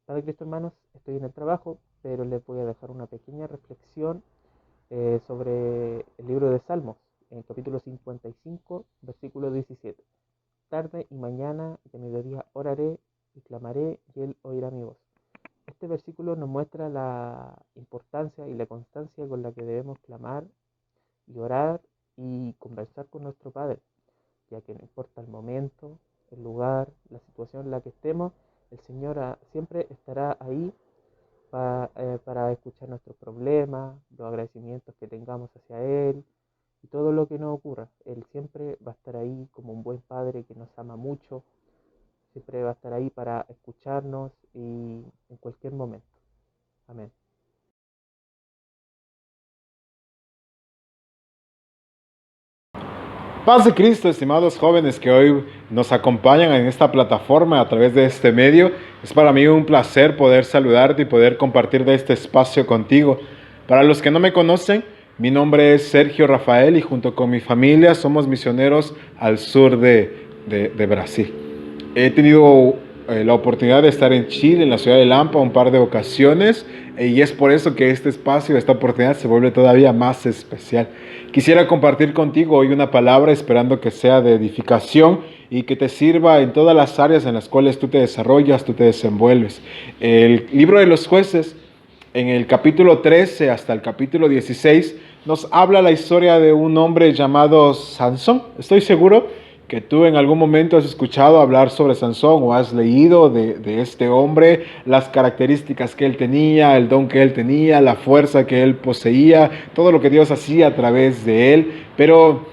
Padre Cristo, hermanos, estoy en el trabajo, pero les voy a dejar una pequeña reflexión sobre el libro de Salmos, en el capítulo 55, versículo 17. Tarde y mañana de mediodía oraré y clamaré y él oirá mi voz. Este versículo nos muestra la importancia y la constancia con la que debemos clamar y orar y conversar con nuestro Padre, ya que no importa el momento, el lugar, la situación en la que estemos, el Señor siempre estará ahí para escuchar nuestros problemas, los agradecimientos que tengamos hacia Él y todo lo que nos ocurra. Él siempre va a estar ahí como un buen Padre que nos ama mucho, siempre va a estar ahí para escucharnos y en cualquier momento. Amén. Paz de Cristo, estimados jóvenes que hoy nos acompañan en esta plataforma a través de este medio. Es para mí un placer poder saludarte y poder compartir de este espacio contigo. Para los que no me conocen, mi nombre es Sergio Rafael y junto con mi familia somos misioneros al sur de Brasil. He tenido la oportunidad de estar en Chile, en la ciudad de Lampa, un par de ocasiones, y es por eso que este espacio, esta oportunidad se vuelve todavía más especial. Quisiera compartir contigo hoy una palabra esperando que sea de edificación y que te sirva en todas las áreas en las cuales tú te desarrollas, tú te desenvuelves. El libro de los jueces, en el capítulo 13 hasta el capítulo 16, nos habla la historia de un hombre llamado Sansón. Estoy seguro que tú en algún momento has escuchado hablar sobre Sansón o has leído de este hombre, las características que él tenía, el don que él tenía, la fuerza que él poseía, todo lo que Dios hacía a través de él. Pero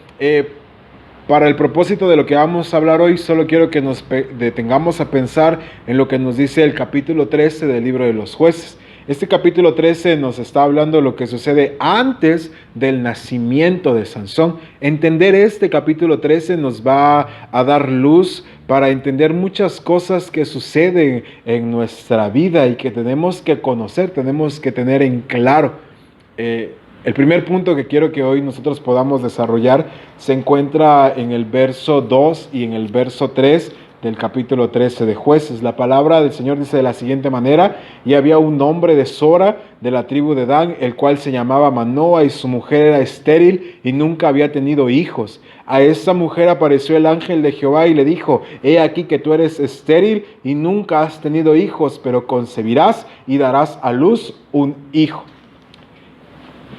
para el propósito de lo que vamos a hablar hoy, solo quiero que nos detengamos a pensar en lo que nos dice el capítulo 13 del libro de los jueces. Este capítulo 13 nos está hablando de lo que sucede antes del nacimiento de Sansón. Entender este capítulo 13 nos va a dar luz para entender muchas cosas que suceden en nuestra vida y que tenemos que conocer, tenemos que tener en claro. El primer punto que quiero que hoy nosotros podamos desarrollar se encuentra en el verso 2 y en el verso 3 del capítulo 13 de Jueces. La palabra del Señor dice de la siguiente manera: y había un hombre de Sora, de la tribu de Dan, el cual se llamaba Manoa, y su mujer era estéril y nunca había tenido hijos. A esa mujer apareció el ángel de Jehová y le dijo: he aquí que tú eres estéril y nunca has tenido hijos, pero concebirás y darás a luz un hijo.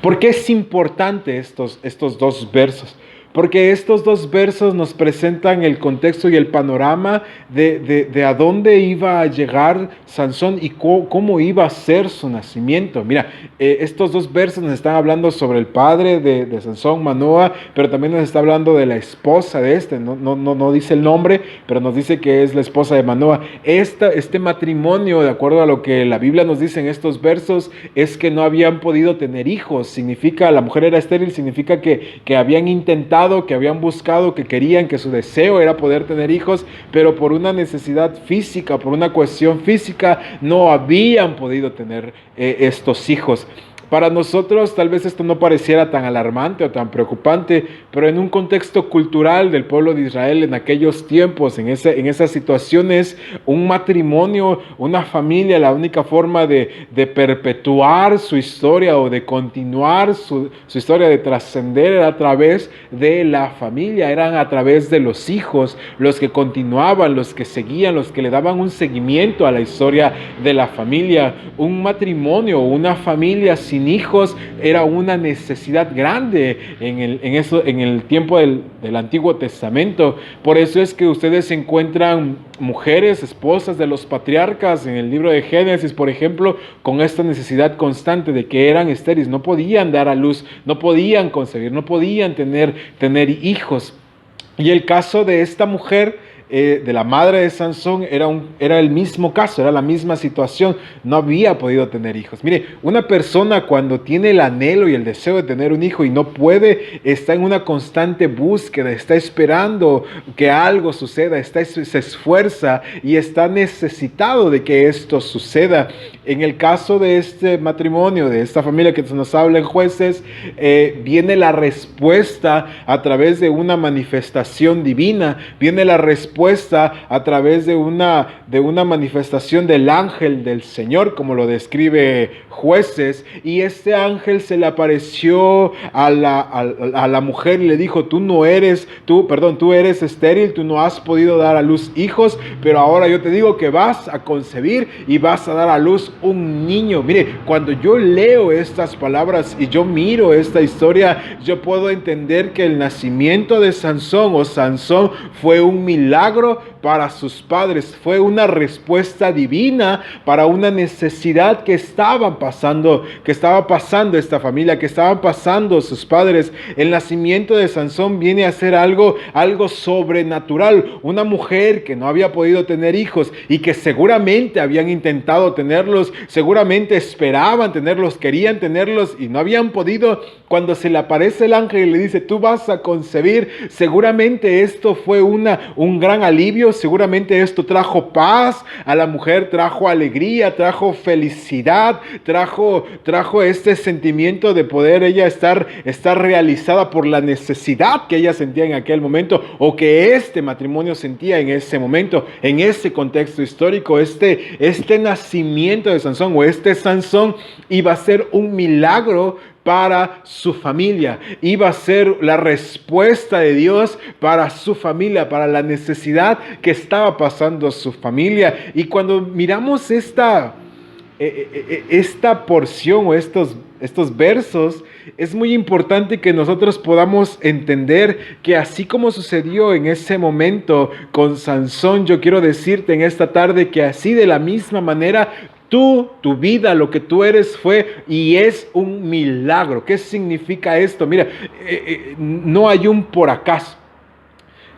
¿Por qué es importante estos dos versos? Porque estos dos versos nos presentan el contexto y el panorama de a dónde iba a llegar Sansón y cómo iba a ser su nacimiento. Mira, estos dos versos nos están hablando sobre el padre de Sansón, Manoa, pero también nos está hablando de la esposa de este. No dice el nombre, pero nos dice que es la esposa de Manoa. Este matrimonio, de acuerdo a lo que la Biblia nos dice en estos versos, es que no habían podido tener hijos. Significa, la mujer era estéril, significa que habían intentado, que habían buscado, que querían, que su deseo era poder tener hijos, pero por una necesidad física, por una cuestión física, no habían podido tener estos hijos. Para nosotros tal vez esto no pareciera tan alarmante o tan preocupante, pero en un contexto cultural del pueblo de Israel en aquellos tiempos, en esas situaciones, un matrimonio, una familia, la única forma de perpetuar su historia o de continuar su historia, de trascender, era a través de la familia, eran a través de los hijos, los que continuaban, los que seguían, los que le daban un seguimiento a la historia de la familia. Un matrimonio, una familia sin hijos era una necesidad grande en el tiempo del Antiguo Testamento. Por eso es que ustedes encuentran mujeres, esposas de los patriarcas en el libro de Génesis, por ejemplo, con esta necesidad constante de que eran estériles, no podían dar a luz, no podían concebir, no podían tener hijos. Y el caso de esta mujer, de la madre de Sansón, era el mismo caso, era la misma situación, no había podido tener hijos. Mire, una persona cuando tiene el anhelo y el deseo de tener un hijo y no puede, está en una constante búsqueda, está esperando que algo suceda, se esfuerza y está necesitado de que esto suceda. En el caso de este matrimonio, de esta familia que nos habla en Jueces, viene la respuesta a través de una manifestación divina, viene la respuesta respuesta a través de una manifestación del ángel del Señor, como lo describe Jueces, y este ángel se le apareció a la mujer y le dijo, tú eres estéril, tú no has podido dar a luz hijos, pero ahora yo te digo que vas a concebir y vas a dar a luz un niño. Mire, cuando yo leo estas palabras y yo miro esta historia, yo puedo entender que el nacimiento de Sansón fue un milagro para sus padres, fue una respuesta divina para una necesidad que estaba pasando esta familia, que estaban pasando sus padres. El nacimiento de Sansón viene a ser algo sobrenatural. Una mujer que no había podido tener hijos y que seguramente habían intentado tenerlos, seguramente esperaban tenerlos, querían tenerlos y no habían podido. Cuando se le aparece el ángel y le dice, tú vas a concebir, seguramente esto fue un gran alivio, seguramente esto trajo paz a la mujer, trajo alegría, trajo felicidad, trajo este sentimiento de poder ella estar realizada por la necesidad que ella sentía en aquel momento, o que este matrimonio sentía en ese momento, en ese contexto histórico. Este nacimiento de Sansón, o este Sansón, iba a ser un milagro para su familia, iba a ser la respuesta de Dios para su familia, para la necesidad que estaba pasando su familia. Y cuando miramos esta porción o estos versos, es muy importante que nosotros podamos entender que así como sucedió en ese momento con Sansón, yo quiero decirte en esta tarde que así de la misma manera tu vida, lo que tú eres fue y es un milagro. ¿Qué significa esto? Mira, no hay un por acaso.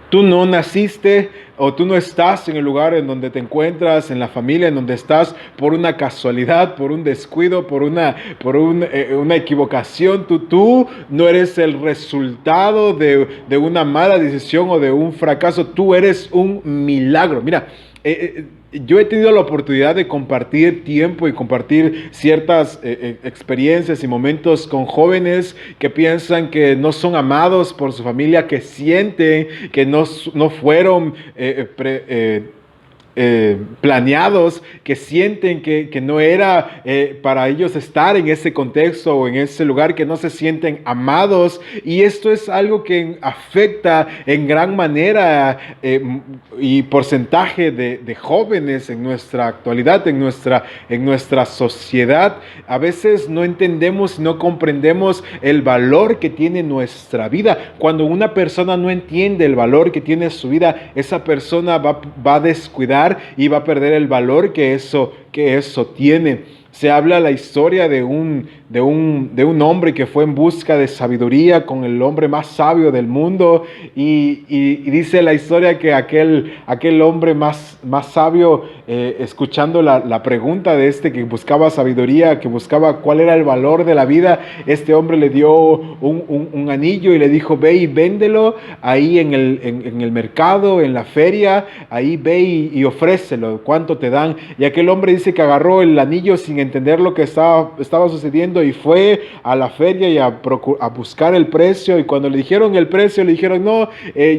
Tú no naciste o tú no estás en el lugar en donde te encuentras, en la familia en donde estás, por una casualidad, por un descuido, por una equivocación. Tú no eres el resultado de una mala decisión o de un fracaso. Tú eres un milagro. Mira, yo he tenido la oportunidad de compartir tiempo y compartir ciertas experiencias y momentos con jóvenes que piensan que no son amados por su familia, que sienten que no fueron planeados, que sienten que no era para ellos estar en ese contexto o en ese lugar, que no se sienten amados. Y esto es algo que afecta en gran manera y porcentaje de jóvenes en nuestra actualidad, en nuestra sociedad. A veces no entendemos, no comprendemos el valor que tiene nuestra vida. Cuando una persona no entiende el valor que tiene su vida, esa persona va a descuidar y va a perder el valor que eso tiene. Se habla la historia de un hombre que fue en busca de sabiduría con el hombre más sabio del mundo, y dice la historia que aquel hombre más sabio, escuchando la pregunta de este que buscaba sabiduría, que buscaba cuál era el valor de la vida, este hombre le dio un anillo y le dijo, ve y véndelo ahí en el mercado, en la feria, ahí ve y ofrécelo, ¿cuánto te dan? Y aquel hombre dice que agarró el anillo sin entender lo que estaba sucediendo y fue a la feria y a buscar el precio, y cuando le dijeron el precio, le dijeron, no,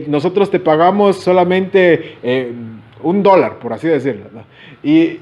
nosotros te pagamos solamente $1, por así decirlo, ¿no? Y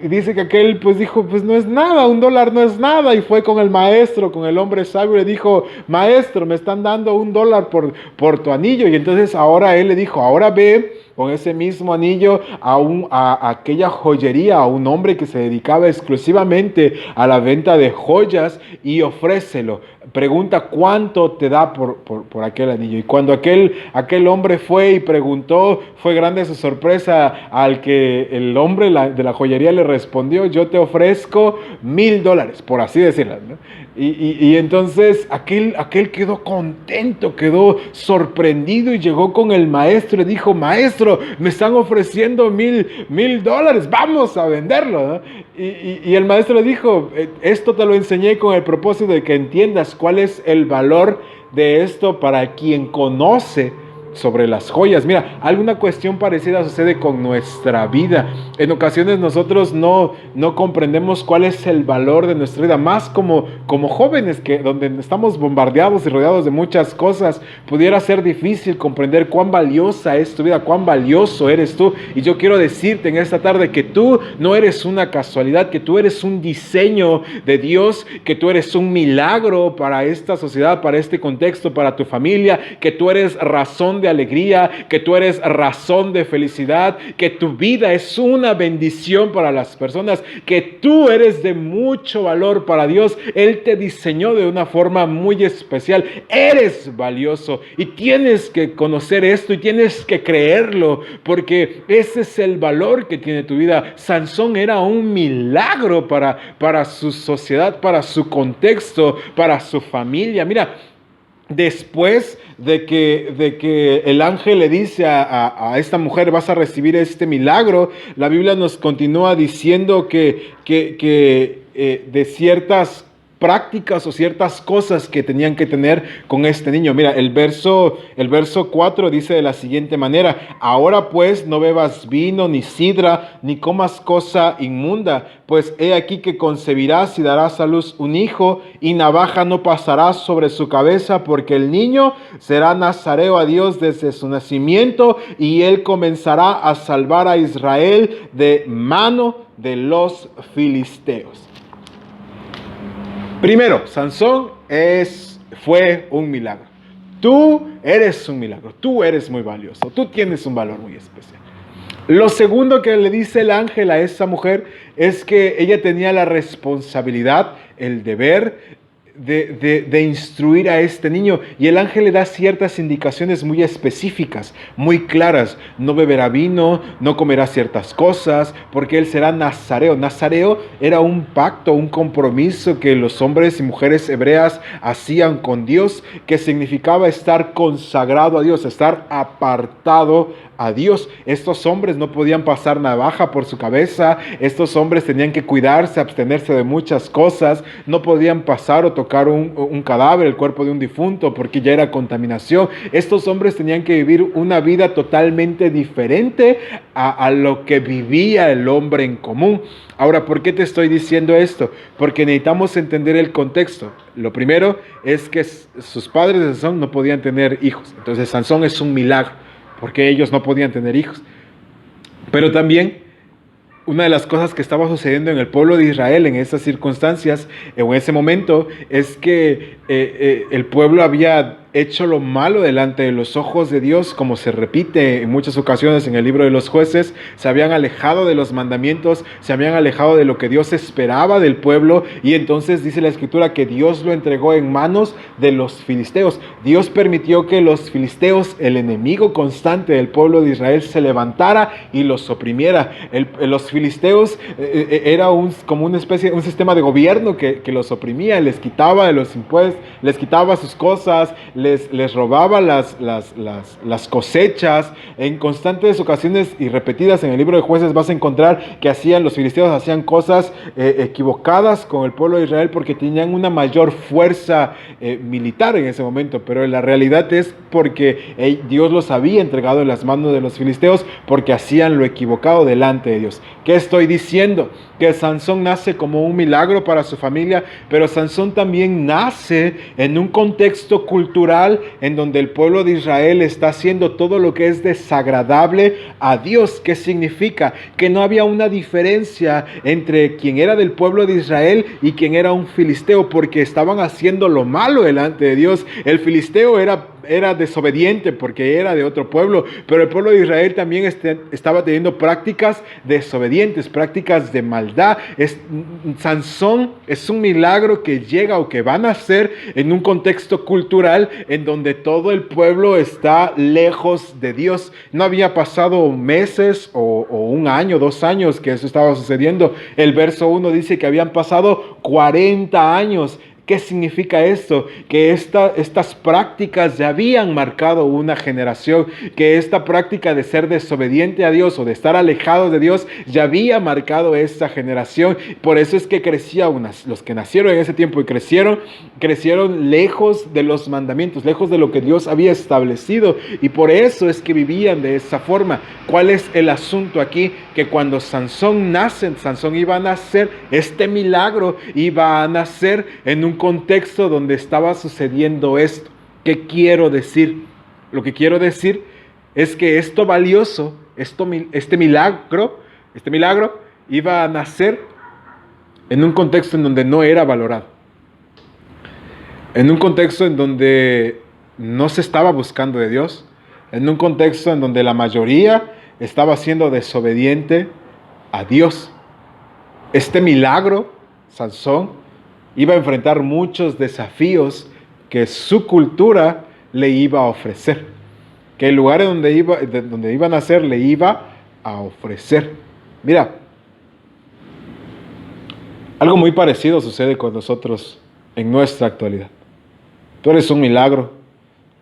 dice que aquel pues dijo, pues no es nada, $1 no es nada, y fue con el maestro, con el hombre sabio, y le dijo, maestro, me están dando $1 por tu anillo. Y entonces ahora él le dijo, ahora ve con ese mismo anillo a aquella joyería, a un hombre que se dedicaba exclusivamente a la venta de joyas, y ofrécelo. Pregunta cuánto te da por aquel anillo. Y cuando aquel hombre fue y preguntó, fue grande su sorpresa al que el hombre de la joyería le respondió, yo te ofrezco $1,000, por así decirlo, ¿no? Y entonces aquel quedó contento, quedó sorprendido, y llegó con el maestro y dijo, maestro, me están ofreciendo $1,000, vamos a venderlo, ¿no? Y el maestro le dijo, esto te lo enseñé con el propósito de que entiendas cuál es el valor de esto para quien conoce sobre las joyas. Mira, alguna cuestión parecida sucede con nuestra vida. En ocasiones nosotros no comprendemos cuál es el valor de nuestra vida, más como jóvenes, que donde estamos bombardeados y rodeados de muchas cosas, pudiera ser difícil comprender cuán valiosa es tu vida, cuán valioso eres tú. Y yo quiero decirte en esta tarde que tú no eres una casualidad, que tú eres un diseño de Dios, que tú eres un milagro para esta sociedad, para este contexto, para tu familia, que tú eres razón de alegría, que tú eres razón de felicidad, que tu vida es una bendición para las personas, que tú eres de mucho valor para Dios. Él te diseñó de una forma muy especial. Eres valioso y tienes que conocer esto y tienes que creerlo, porque ese es el valor que tiene tu vida. Sansón era un milagro para su sociedad, para su contexto, para su familia. Mira, después de que el ángel le dice a esta mujer, vas a recibir este milagro, la Biblia nos continúa diciendo que de ciertas prácticas o ciertas cosas que tenían que tener con este niño. Mira, el verso 4 dice de la siguiente manera: ahora pues no bebas vino ni sidra, ni comas cosa inmunda, pues he aquí que concebirás y darás a luz un hijo, y navaja no pasará sobre su cabeza, porque el niño será nazareo a Dios desde su nacimiento, y él comenzará a salvar a Israel de mano de los filisteos. Primero, Sansón fue un milagro. Tú eres un milagro, tú eres muy valioso, tú tienes un valor muy especial. Lo segundo que le dice el ángel a esa mujer es que ella tenía la responsabilidad, el deber de instruir a este niño, y el ángel le da ciertas indicaciones muy específicas, muy claras. No beberá vino, no comerá ciertas cosas, porque él será nazareo. Nazareo era un pacto, un compromiso que los hombres y mujeres hebreas hacían con Dios, que significaba estar consagrado a Dios, estar apartado a Dios. Estos hombres no podían pasar navaja por su cabeza, estos hombres tenían que cuidarse, abstenerse de muchas cosas, no podían pasar o tocar un cadáver, el cuerpo de un difunto, porque ya era contaminación. Estos hombres tenían que vivir una vida totalmente diferente a lo que vivía el hombre en común. Ahora, ¿por qué te estoy diciendo esto? Porque necesitamos entender el contexto. Lo primero es que sus padres de Sansón no podían tener hijos, entonces Sansón es un milagro, porque ellos no podían tener hijos. Pero también una de las cosas que estaba sucediendo en el pueblo de Israel en esas circunstancias, en ese momento, es que el pueblo había hecho lo malo delante de los ojos de Dios, como se repite en muchas ocasiones en el libro de los jueces. Se habían alejado de los mandamientos, se habían alejado de lo que Dios esperaba del pueblo, y entonces dice la escritura que Dios lo entregó en manos de los filisteos. Dios permitió que los filisteos, el enemigo constante del pueblo de Israel, se levantara y los oprimiera. Los filisteos era como una especie, un sistema de gobierno que los oprimía, les quitaba de los impuestos, les quitaba sus cosas, les robaba las cosechas. En constantes ocasiones y repetidas en el libro de Jueces vas a encontrar que los filisteos hacían cosas equivocadas con el pueblo de Israel, porque tenían una mayor fuerza militar en ese momento, pero la realidad es porque Dios los había entregado en las manos de los filisteos, porque hacían lo equivocado delante de Dios. ¿Qué estoy diciendo? Que Sansón nace como un milagro para su familia, pero Sansón también nace en un contexto cultural en donde el pueblo de Israel está haciendo todo lo que es desagradable a Dios. ¿Qué significa? Que no había una diferencia entre quien era del pueblo de Israel y quien era un filisteo, porque estaban haciendo lo malo delante de Dios. El filisteo era desobediente porque era de otro pueblo, pero el pueblo de Israel también estaba teniendo prácticas desobedientes, prácticas de maldad. Sansón es un milagro que llega o que va a nacer en un contexto cultural en donde todo el pueblo está lejos de Dios. No había pasado meses o un año, 2 años que eso estaba sucediendo. El verso 1 dice que habían pasado 40 años ¿Qué significa esto? Que estas prácticas ya habían marcado una generación, que esta práctica de ser desobediente a Dios o de estar alejado de Dios ya había marcado esta generación. Por eso es que los que nacieron en ese tiempo y crecieron lejos de los mandamientos, lejos de lo que Dios había establecido, y por eso es que vivían de esa forma. ¿Cuál es el asunto aquí? Que cuando Sansón iba a nacer, este milagro iba a nacer en un contexto donde estaba sucediendo esto. ¿Qué quiero decir? Lo que quiero decir es que esto valioso, este milagro iba a nacer en un contexto en donde no era valorado, en un contexto en donde no se estaba buscando de Dios, en un contexto en donde la mayoría estaba siendo desobediente a Dios. Este milagro, Sansón, iba a enfrentar muchos desafíos que su cultura le iba a ofrecer, que el lugar donde iba a nacer le iba a ofrecer. Mira, algo muy parecido sucede con nosotros en nuestra actualidad. Tú eres un milagro,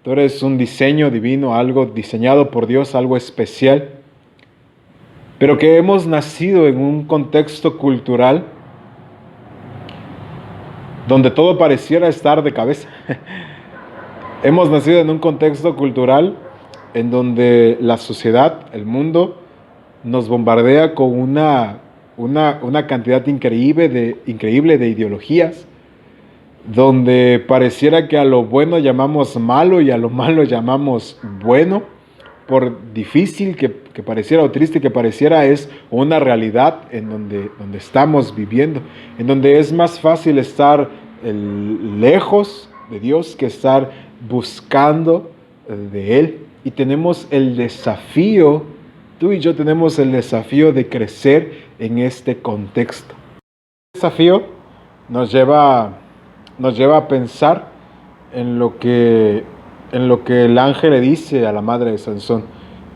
tú eres un diseño divino, algo diseñado por Dios, algo especial, pero que hemos nacido en un contexto cultural donde todo pareciera estar de cabeza. Hemos nacido en un contexto cultural en donde la sociedad, el mundo, nos bombardea con una cantidad increíble de ideologías, donde pareciera que a lo bueno llamamos malo y a lo malo llamamos bueno, por difícil que pareciera o triste que pareciera, es una realidad en donde estamos viviendo, en donde es más fácil estar lejos de Dios que estar buscando de Él. Y tenemos el desafío, tú y yo tenemos el desafío de crecer en este contexto. El desafío nos lleva a pensar en lo que el ángel le dice a la madre de Sansón.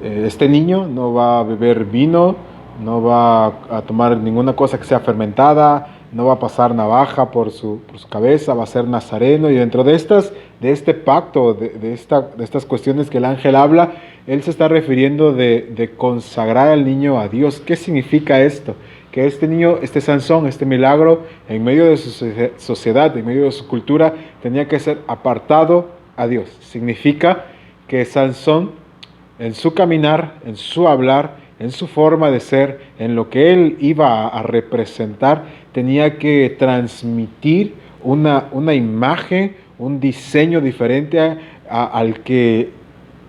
Este niño no va a beber vino, no va a tomar ninguna cosa que sea fermentada, no va a pasar navaja por su cabeza, va a ser nazareno. Y dentro de este pacto, de estas cuestiones que el ángel habla, él se está refiriendo de consagrar al niño a Dios. ¿Qué significa esto? Que este niño, este Sansón, este milagro, en medio de su sociedad, en medio de su cultura, tenía que ser apartado a Dios. Significa que Sansón, en su caminar, en su hablar, en su forma de ser, en lo que él iba a representar, tenía que transmitir una imagen, un diseño diferente al que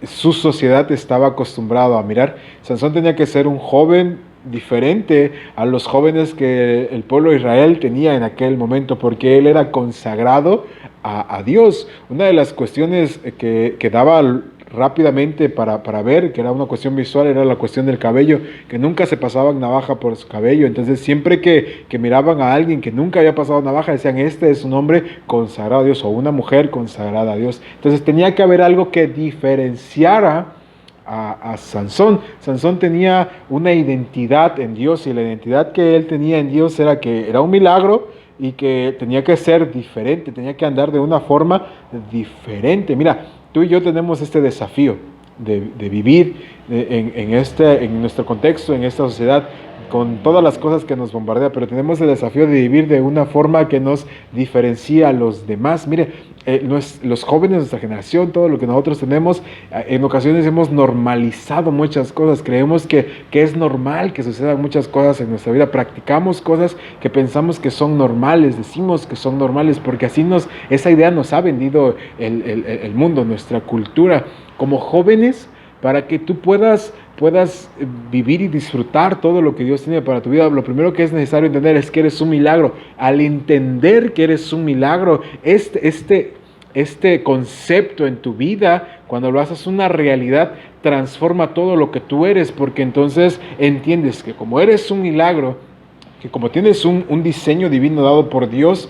su sociedad estaba acostumbrado a mirar. Sansón tenía que ser un joven diferente a los jóvenes que el pueblo de Israel tenía en aquel momento, porque él era consagrado a Dios. Una de las cuestiones que daba rápidamente para ver, que era una cuestión visual, era la cuestión del cabello, que nunca se pasaban navaja por su cabello. Entonces siempre que miraban a alguien que nunca había pasado navaja, decían, este es un hombre consagrado a Dios, o una mujer consagrada a Dios. Entonces tenía que haber algo que diferenciara a Sansón. Sansón tenía una identidad en Dios, y la identidad que él tenía en Dios era que era un milagro y que tenía que ser diferente, tenía que andar de una forma diferente. Mira, tú y yo tenemos este desafío de vivir en nuestro contexto, en esta sociedad, con todas las cosas que nos bombardea, pero tenemos el desafío de vivir de una forma que nos diferencia a los demás. Mire, los jóvenes de nuestra generación, todo lo que nosotros tenemos, en ocasiones hemos normalizado muchas cosas, creemos que es normal que sucedan muchas cosas en nuestra vida, practicamos cosas que pensamos que son normales, decimos que son normales, porque así esa idea nos ha vendido el mundo, nuestra cultura. Como jóvenes, para que tú puedas vivir y disfrutar todo lo que Dios tiene para tu vida, lo primero que es necesario entender es que eres un milagro. Al entender que eres un milagro, este concepto en tu vida, cuando lo haces una realidad, transforma todo lo que tú eres, porque entonces entiendes que como eres un milagro, que como tienes un diseño divino dado por Dios,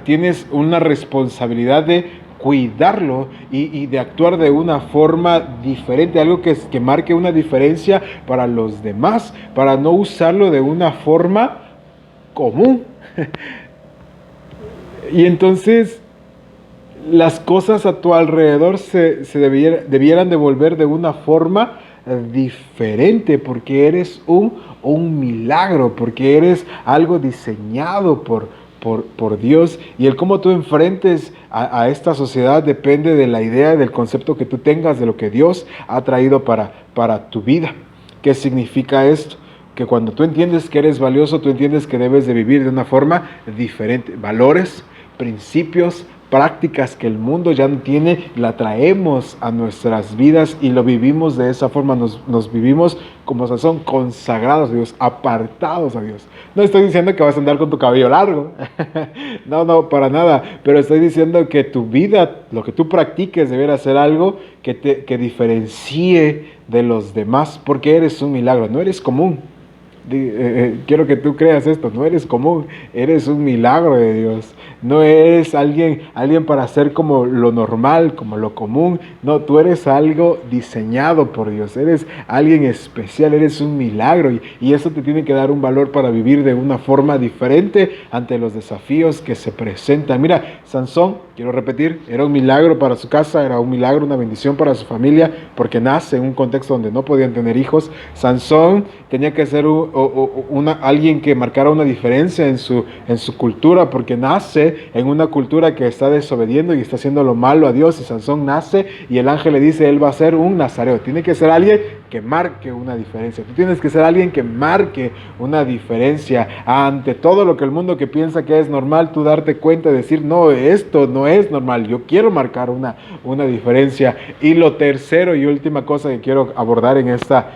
tienes una responsabilidad de cuidarlo y de actuar de una forma diferente, algo que marque una diferencia para los demás, para no usarlo de una forma común. Y entonces las cosas a tu alrededor debieran de volver de una forma diferente, porque eres un milagro, porque eres algo diseñado por Dios. Y el cómo tú enfrentes a esta sociedad depende de la idea, del concepto que tú tengas de lo que Dios ha traído para tu vida. ¿Qué significa esto? Que cuando tú entiendes que eres valioso, tú entiendes que debes de vivir de una forma diferente. Valores, principios, prácticas que el mundo ya no tiene, la traemos a nuestras vidas y lo vivimos de esa forma. Nos vivimos como Sansón, consagrados a Dios, apartados a Dios. No estoy diciendo que vas a andar con tu cabello largo, no, para nada, pero estoy diciendo que tu vida, lo que tú practiques, deberá ser algo que diferencie de los demás, porque eres un milagro, no eres común. Quiero que tú creas esto, no eres común, eres un milagro de Dios, no eres alguien para ser como lo normal, como lo común, no, tú eres algo diseñado por Dios, eres alguien especial, eres un milagro y eso te tiene que dar un valor para vivir de una forma diferente ante los desafíos que se presentan. Mira, Sansón, quiero repetir, era un milagro para su casa, era un milagro, una bendición para su familia, porque nace en un contexto donde no podían tener hijos. Sansón tenía que ser alguien que marcara una diferencia en su cultura, porque nace en una cultura que está desobediendo y está haciendo lo malo a Dios. Y Sansón nace y el ángel le dice, él va a ser un nazareo. Tiene que ser alguien que marque una diferencia. Tú tienes que ser alguien que marque una diferencia ante todo lo que el mundo que piensa que es normal. Tú darte cuenta y decir, no, esto no es normal, yo quiero marcar una diferencia. Y lo tercero y última cosa que quiero abordar en esta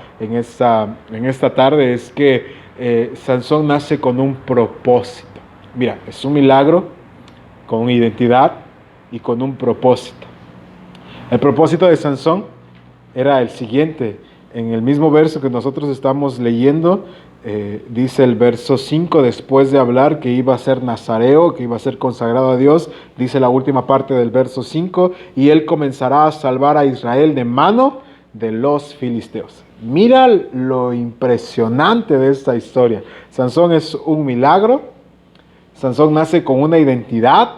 tarde es que Sansón nace con un propósito. Mira, es un milagro con identidad y con un propósito. El propósito de Sansón era el siguiente. En el mismo verso que nosotros estamos leyendo, dice el verso 5, después de hablar que iba a ser nazareo, que iba a ser consagrado a Dios, dice la última parte del verso 5, y él comenzará a salvar a Israel de mano de los filisteos. Mira lo impresionante de esta historia. Sansón es un milagro. Sansón nace con una identidad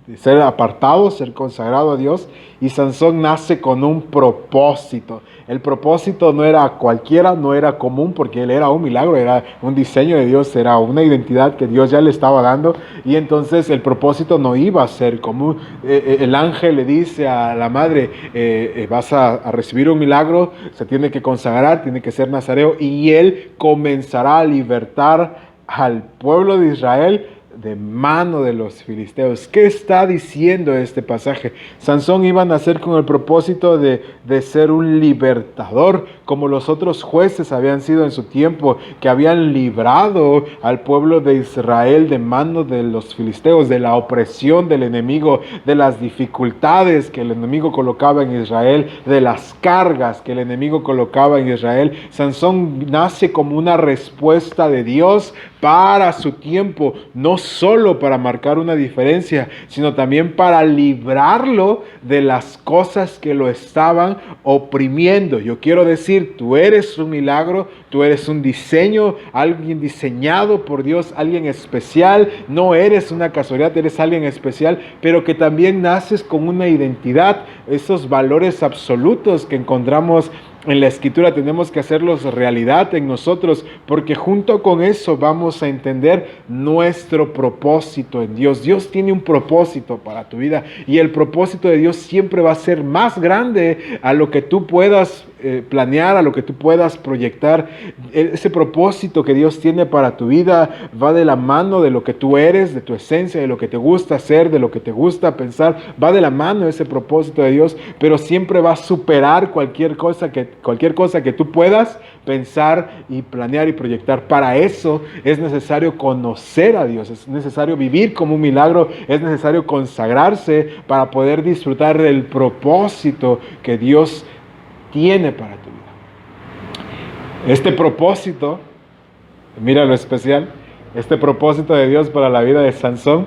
de ser apartado, ser consagrado a Dios, y Sansón nace con un propósito. El propósito no era cualquiera, no era común, porque él era un milagro, era un diseño de Dios, era una identidad que Dios ya le estaba dando, y entonces el propósito no iba a ser común. El ángel le dice a la madre, vas a recibir un milagro, se tiene que consagrar, tiene que ser nazareo, y él comenzará a libertar al pueblo de Israel de mano de los filisteos. ¿Qué está diciendo este pasaje? Sansón iba a nacer con el propósito de ser un libertador, como los otros jueces habían sido en su tiempo, que habían librado al pueblo de Israel de mano de los filisteos, de la opresión del enemigo, de las dificultades que el enemigo colocaba en Israel, de las cargas que el enemigo colocaba en Israel. Sansón nace como una respuesta de Dios para su tiempo, no solo para marcar una diferencia, sino también para librarlo de las cosas que lo estaban oprimiendo. Yo quiero decir, tú eres un milagro, tú eres un diseño, alguien diseñado por Dios, alguien especial. No eres una casualidad, eres alguien especial, pero que también naces con una identidad, esos valores absolutos que encontramos en la Escritura. Tenemos que hacerlos realidad en nosotros, porque junto con eso vamos a entender nuestro propósito en Dios. Dios tiene un propósito para tu vida, y el propósito de Dios siempre va a ser más grande a lo que tú puedas planear, a lo que tú puedas proyectar. Ese propósito que Dios tiene para tu vida va de la mano de lo que tú eres, de tu esencia, de lo que te gusta hacer, de lo que te gusta pensar. Va de la mano ese propósito de Dios, pero siempre va a superar cualquier cosa que tú puedas pensar y planear y proyectar. Para eso es necesario conocer a Dios, es necesario vivir como un milagro, es necesario consagrarse para poder disfrutar del propósito que Dios tiene para tu vida. Este propósito, mira lo especial, este propósito de Dios para la vida de Sansón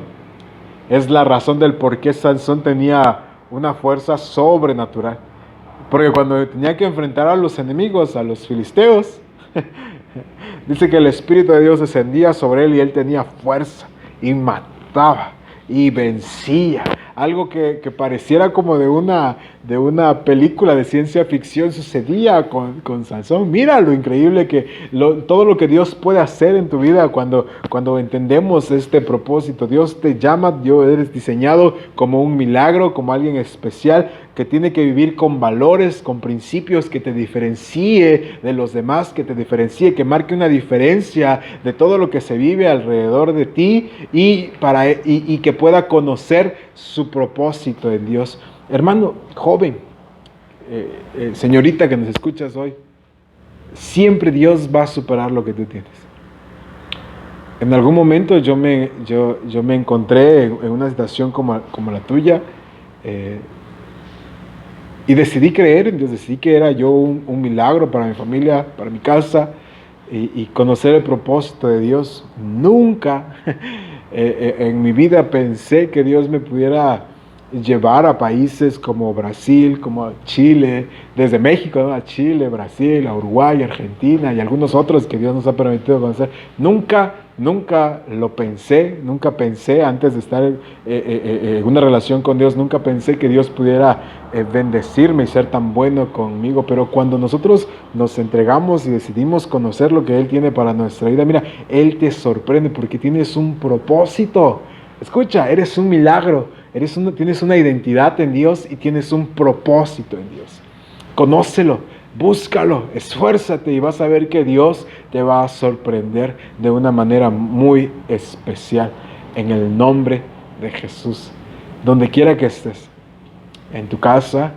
es la razón del por qué Sansón tenía una fuerza sobrenatural. Porque cuando tenía que enfrentar a los enemigos, a los filisteos, dice que el Espíritu de Dios descendía sobre él y él tenía fuerza y mataba. y vencía. Algo que pareciera como de una película de ciencia ficción sucedía con Sansón. Mira lo increíble todo lo que Dios puede hacer en tu vida cuando entendemos este propósito. Dios te llama, Dios eres diseñado como un milagro, como alguien especial que tiene que vivir con valores, con principios, que te diferencie de los demás, que te diferencie, que marque una diferencia de todo lo que se vive alrededor de ti y que pueda conocer su propósito en Dios. Hermano, joven, señorita que nos escuchas hoy, siempre Dios va a superar lo que tú tienes. En algún momento yo me encontré en una situación como la tuya, y decidí creer en Dios, decidí que era yo un milagro para mi familia, para mi casa, y conocer el propósito de Dios. Nunca en mi vida pensé que Dios me pudiera llevar a países como Brasil, como Chile, desde México, ¿no?, a Chile, Brasil, a Uruguay, Argentina y algunos otros que Dios nos ha permitido conocer. Nunca lo pensé, nunca pensé antes de estar en una relación con Dios, nunca pensé que Dios pudiera bendecirme y ser tan bueno conmigo. Pero cuando nosotros nos entregamos y decidimos conocer lo que Él tiene para nuestra vida, mira, Él te sorprende porque tienes un propósito. Escucha, eres un milagro, tienes una identidad en Dios y tienes un propósito en Dios. Conócelo, búscalo, esfuérzate y vas a ver que Dios te va a sorprender de una manera muy especial. En el nombre de Jesús. Donde quiera que estés, en tu casa,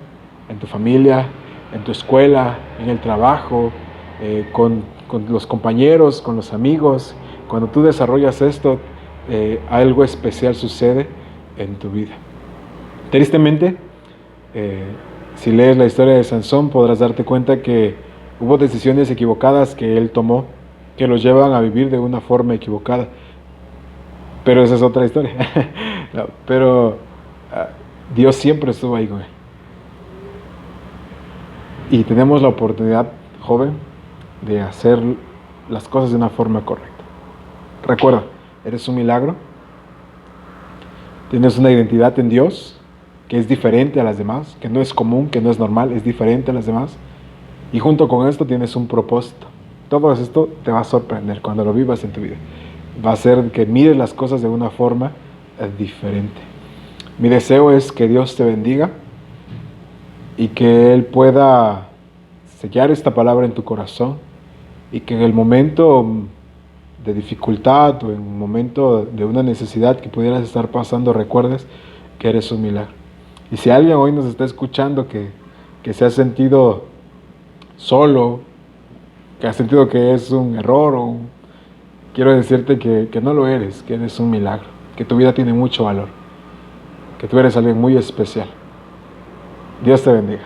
en tu familia, en tu escuela, en el trabajo, con los compañeros, con los amigos, cuando tú desarrollas esto, algo especial sucede en tu vida. Tristemente, si lees la historia de Sansón, podrás darte cuenta que hubo decisiones equivocadas que él tomó, que lo llevan a vivir de una forma equivocada. Pero esa es otra historia. No, pero Dios siempre estuvo ahí con él. Y tenemos la oportunidad, joven, de hacer las cosas de una forma correcta. Recuerda, eres un milagro. Tienes una identidad en Dios que es diferente a las demás, que no es común, que no es normal, es diferente a las demás. Y junto con esto tienes un propósito. Todo esto te va a sorprender cuando lo vivas en tu vida. Va a hacer que mires las cosas de una forma diferente. Mi deseo es que Dios te bendiga y que Él pueda sellar esta palabra en tu corazón y que en el momento de dificultad o en un momento de una necesidad que pudieras estar pasando, recuerdes que eres un milagro. Y si alguien hoy nos está escuchando que se ha sentido solo, que ha sentido que es un error, quiero decirte que no lo eres, que eres un milagro, que tu vida tiene mucho valor, que tú eres alguien muy especial. Dios te bendiga.